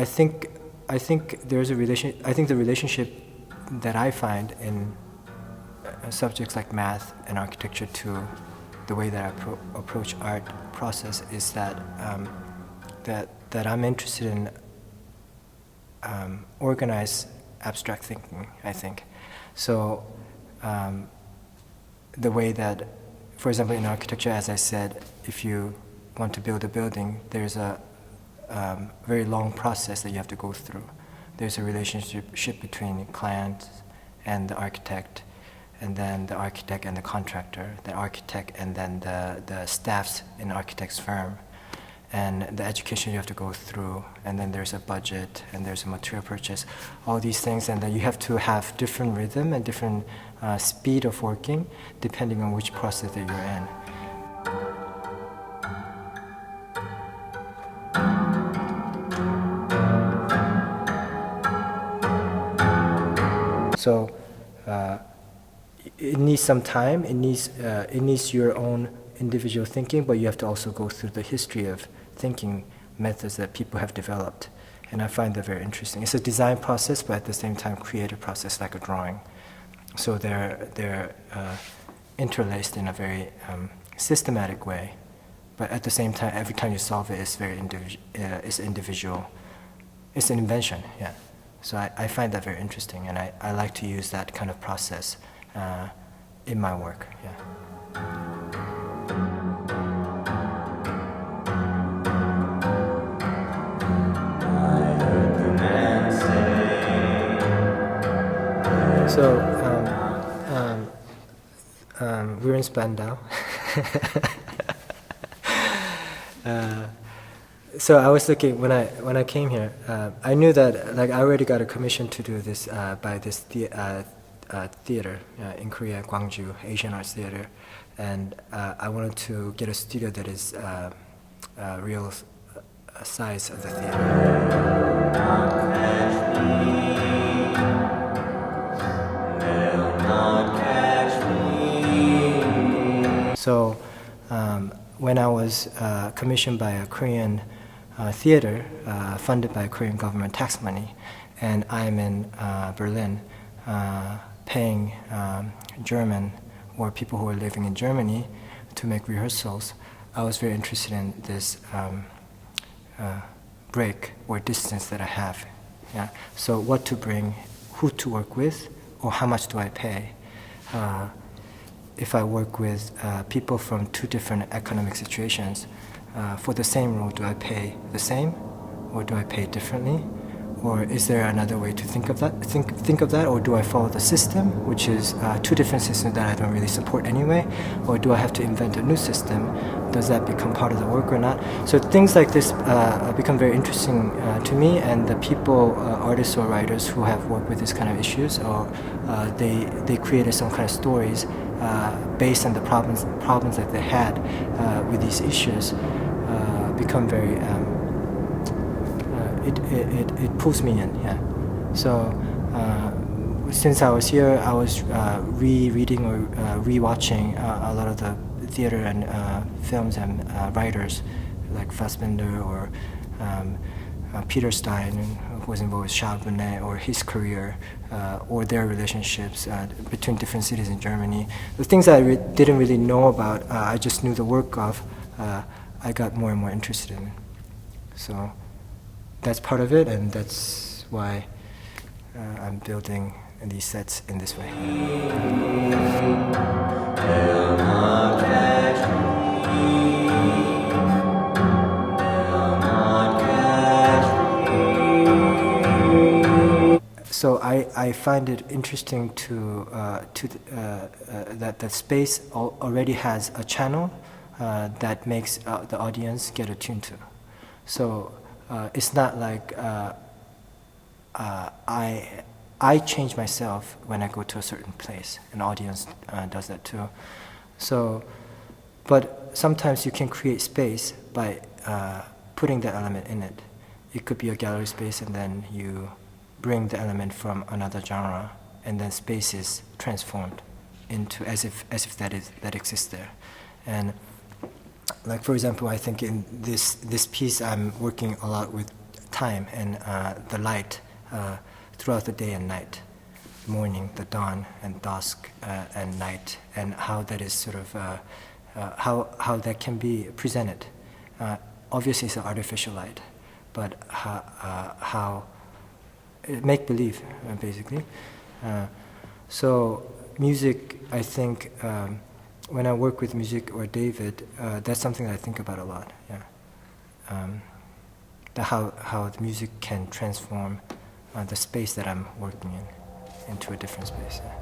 I think there's a relation. I think the relationship that I find in subjects like math and architecture to the way that I approach art process is that that I'm interested in organized abstract thinking. I think so. The way that, for example, in architecture, as I said, if you want to build a building, there's a very long process that you have to go through. There's a relationship between the client and the architect, and then the architect and the contractor, the architect and then the staffs in the architect's firm, and the education you have to go through, and then there's a budget, and there's a material purchase, all these things, and then you have to have different rhythm and different speed of working depending on which process that you're in. So it needs some time, it needs your own individual thinking, but you have to also go through the history of thinking methods that people have developed. And I find that very interesting. It's a design process, but at the same time creative process like a drawing. So they're interlaced in a very systematic way, but at the same time, every time you solve it, it's very individual. It's an invention, yeah. So I find that very interesting, and I like to use that kind of process in my work, yeah. So we're in Spandau. So I was looking when I came here. I knew that I already got a commission to do this by this theater in Korea, Gwangju Asian Arts Theater, and I wanted to get a studio that is real size of the theater. So when I was commissioned by a Korean theater funded by Korean government tax money, and I'm in Berlin paying German or people who are living in Germany to make rehearsals, I was very interested in this break or distance that I have. Yeah. So what to bring, who to work with, or how much do I pay? If I work with people from two different economic situations, for the same role, do I pay the same, or do I pay differently, or is there another way to think of that? Think of that, or do I follow the system, which is two different systems that I don't really support anyway, or do I have to invent a new system? Does that become part of the work or not? So things like this become very interesting to me, and the people, artists or writers who have worked with these kind of issues, or they created some kind of stories based on the problems that they had with these issues, become very, it pulls me in, yeah. So since I was here, I was rereading or rewatching a lot of the theater and films and writers like Fassbinder or Peter Stein, who was involved with Charles Bonnet, or his career, or their relationships between different cities in Germany. The things I didn't really know about, I just knew the work of, I got more and more interested in. So that's part of it, and that's why I'm building these sets in this way. So I find it interesting that the space already has a channel that makes the audience get attuned to. So it's not like I change myself when I go to a certain place. An audience does that too. So, but sometimes you can create space by putting the element in it. It could be a gallery space, and then you bring the element from another genre, and then space is transformed into as if that exists there. And like, for example, I think in this piece I'm working a lot with time and the light throughout the day and night, morning, the dawn, and dusk, and night, and how that is sort of how that can be presented. Obviously, it's an artificial light, but how make believe basically. So music, I think, when I work with music or David, that's something that I think about a lot. Yeah, how the music can transform the space that I'm working in into a different space. Yeah.